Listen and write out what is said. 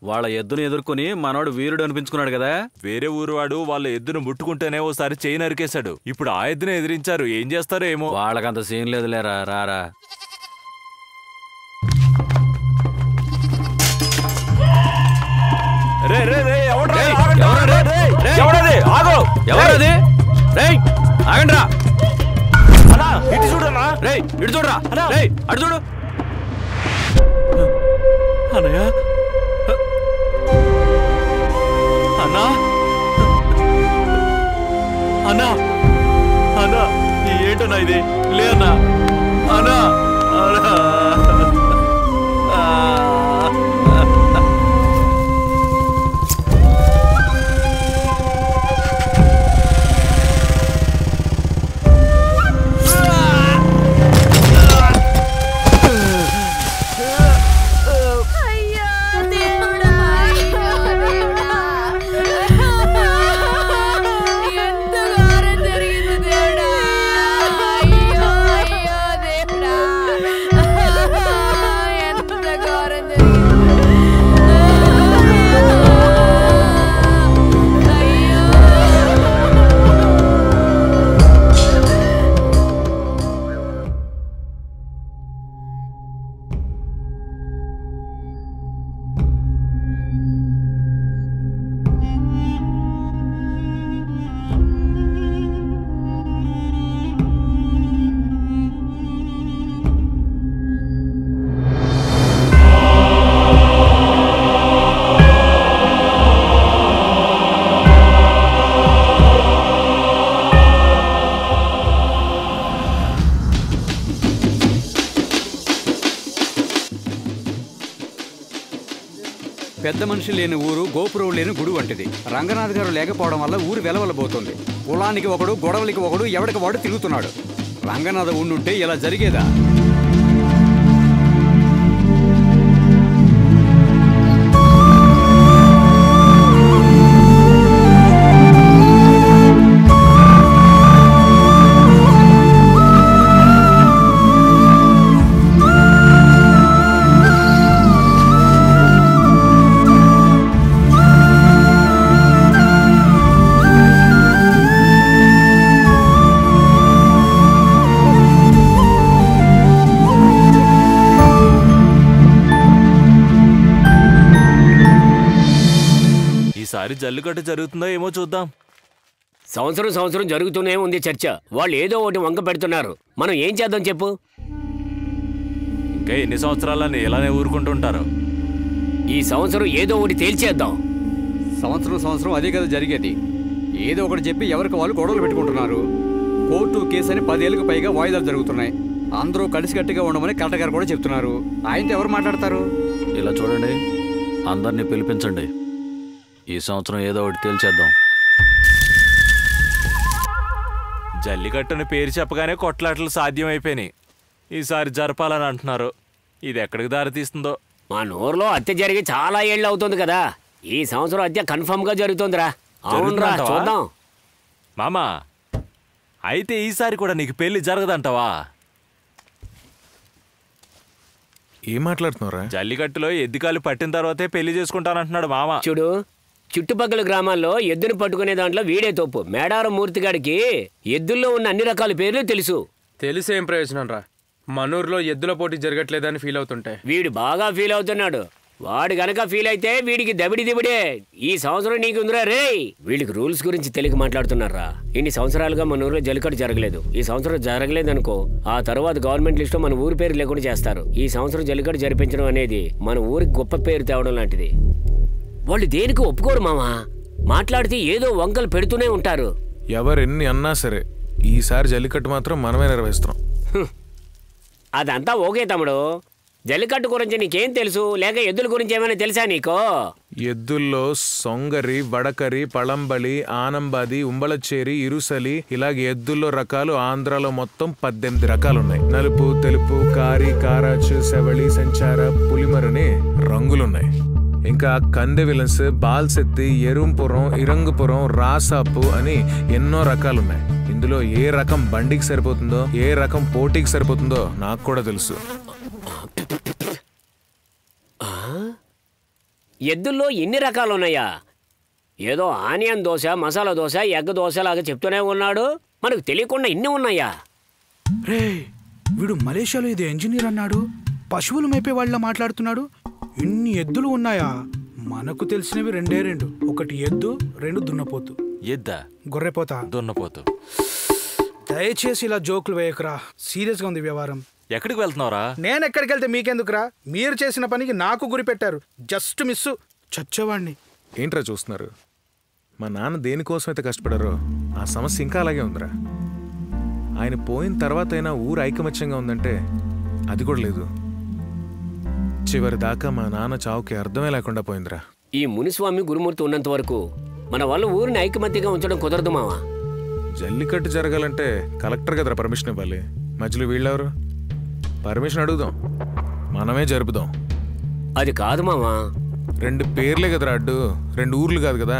వాళ్ళ ఎద్దును ఎదుర్కొని మనోడు వీరుడు అనిపించుకున్నాడు కదా. వేరే ఊరు వాడు వాళ్ళ ఎద్దును ముట్టుకుంటేనే ఓసారి చేయి నరికేశాడు. ఇప్పుడు ఆ ఎద్దును ఎదిరించారు, ఏం చేస్తారో ఏమో. వాళ్ళకంత సీన్ లేదులేరా, రారా. ఆగండ్రా, ఇటు చూడరా, ఇటు చూడరా, అటు చూడు. అన్నయ్య, అన్నా, అన్నా, అన్నా, ఏంటన్నా ఇది? లే అన్నా, అన్నా, అన్నా. పెద్ద మనిషి లేని ఊరు, గోపురం లేని గుడి వంటిది. రంగనాథ్ గారు లేకపోవడం వల్ల ఊరు వెలవలబోతుంది. కులానికి ఒకడు, గొడవలకి ఒకడు, ఎవడికి వాడు తిరుగుతున్నాడు. రంగనాథ ఉండుంటే ఇలా జరిగేదా? ఈసారి జల్లికట్టు జరుగుతుందో ఏమో చూద్దాం. సంవత్సరం జరుగుతూనే ఉంది చర్చ. వాళ్ళు ఏదో ఒకటి వంక పెడుతున్నారు. మనం ఏం చేద్దాం చెప్పు? ఇంకా ఎన్ని సంవత్సరాలని ఇలానే ఊరుకుంటుంటారు? ఈ సంవత్సరం ఏదో ఒకటి తేల్చేద్దాం. సంవత్సరం అదే కదా జరిగేది. ఏదో ఒకటి చెప్పి ఎవరికి వాళ్ళు గొడవలు పెట్టుకుంటున్నారు. కోర్టు కేసు అని 10 ఏళ్ళకు పైగా వాయిదాలు జరుగుతున్నాయి. అందరూ కలిసికట్టుగా ఉండమని కలెక్టర్ గారు కూడా చెప్తున్నారు. ఆయనతో ఎవరు మాట్లాడతారు? ఇలా చూడండి, అందరినీ పిలిపించండి. ఈ సంవత్సరం ఏదో ఒకటి తేల్చేద్దాం. జల్లికట్టుని పేరు చెప్పగానే కొట్లాటలు సాధ్యమైపోయినాయి. ఈసారి జరపాలని అంటున్నారు. ఇది ఎక్కడికి దారి తీస్తుందో. మా నూరులో హత్య జరిగి చాలా ఏళ్ళు అవుతుంది కదా. ఈ సంవత్సరం హత్య కన్ఫర్మ్ గా జరుగుతుందిరా. అవునరా, చూద్దాం. మామా, అయితే ఈసారి కూడా నీకు పెళ్లి జరగదంటావా? ఏం మాట్లాడుతున్నారా? జల్లికట్టులో ఎద్దుకాలు పట్టిన తర్వాతే పెళ్లి చేసుకుంటానంటున్నాడు మామ. చూడు, చుట్టుపక్కల గ్రామాల్లో ఎద్దును పట్టుకునే దాంట్లో వీడే తోపు. మేడారం మూర్తిగాడికి ఎద్దుల్లో ఉన్న అన్ని రకాల పేర్లు తెలుసు. తెలిసేం ప్రయోజనం రా? మనూరులో ఎద్దుల పోటీ జరగట్లేదని ఫీల్ అవుతుంటే వీడు బాగా ఫీల్ అవుతున్నాడు. వాడు గనక ఫీల్ అయితే వీడికి దబిడి దిబిడే. ఈ సంవత్సరం నీకుందిరా రే. వీళ్ళకి రూల్స్ గురించి తెలియక మాట్లాడుతున్నారా. ఇన్ని సంవత్సరాలుగా మన ఊరిలో జల్లికట్టు జరగలేదు. ఈ సంవత్సరం జరగలేదనుకో, ఆ తర్వాత గవర్నమెంట్ లిస్ట్ లో మన ఊరి పేరు లేకుండా చేస్తారు. ఈ సంవత్సరం జల్లికట్టు జరిపించడం అనేది మన ఊరికి గొప్ప పేరు తేవడం లాంటిది. వాళ్ళు దేనికి ఒప్పుకోరు మామా. మాట్లాడితే ఏదో వంకలు పెడుతూనే ఉంటారు. ఎవరెన్ని అన్నా సరే ఈసారి జల్లికట్టు మాత్రం మనమే నిర్వహిస్తాం. అదంతా ఓకే తమ్ముడు. జల్లికట్టు గురించి నీకేం తెలుసు? లేక ఎద్దుల గురించి ఏమైనా తెలుసా నీకో? ఎద్దుల్లో సొంగరి, వడకరి, పళంబలి, ఆనంబాది, ఉంబళచ్చేరి, ఇరుసలి, ఇలాగే ఎద్దుల్లో రకాలు ఆంధ్రాలో మొత్తం 18 రకాలున్నాయి. నలుపు, తెలుపు, కారి, కారాచు, శవళి, సంచార, పులిమరని రంగులున్నాయి. ఇంకా కందె విలన్స్, బాల్సెత్తి, ఎరుంపురం, ఇరంగుపురం, రాసాపు అని ఎన్నో రకాలున్నాయి. ఇందులో ఏ రకం బండికి సరిపోతుందో, ఏ రకం పోటీకి సరిపోతుందో నాకు కూడా తెలుసు. ఎద్దుల్లో ఎన్ని రకాలు ఉన్నాయా? ఏదో ఆనియన్ దోశ, మసాలా దోశ, ఎగ్ దోశ లాగా చెప్తూనే ఉన్నాడు. మనకు తెలియకుండా ఇన్ని ఉన్నాయా? రే, వీడు మలేషియాలో ఇది ఇంజనీర్ అన్నాడు, పశువులు మేపే వాళ్ళ మాట్లాడుతున్నాడు. ఇన్ని ఎద్దులు ఉన్నాయా? మనకు తెలిసినవి రెండే రెండు, ఒకటి ఎద్దు, రెండు దున్నపోతు. ఎద్దా? గొర్రెపోతా. దున్నపోతు. దయచేసి ఇలా జోకులు వేయకురా, సీరియస్గా ఉంది వ్యవహారం. ఎక్కడికి వెళ్తున్నావురా? నేను ఎక్కడికి వెళ్తే మీకెందుకురా? మీరు చేసిన పనికి నాకు గురి పెట్టారు, జస్ట్ మిస్సు. చచ్చేవాడిని. ఏంట్రా చూస్తున్నారు? మా నాన్న దేనికోసం అయితే కష్టపడారో ఆ సమస్య ఇంకా అలాగే ఉందిరా. ఆయన పోయిన తర్వాత అయినా ఊరు ఐకమత్యంగా ఉందంటే అది కూడా లేదు. చివరి దాకా మా నాన్న చావుకి అర్థమే లేకుండా పోయిందిరా. ఈ మునిస్వామి గురుమూర్తి ఉన్నంత వరకు మన వల్ల ఊరిని ఐకమత్యంగా ఉంచడం కుదరదు మావా. జల్లికట్టు జరగాలంటే కలెక్టర్ కదరా పర్మిషన్ ఇవ్వాలి. మధ్యలో వీళ్ళెవరు? పర్మిషన్ అడుగుదాం, మనమే జరుపుదాం. అది కాదు మావా. 2 పేర్లే కదరా అడ్డు, 2 ఊర్లు కాదు కదా.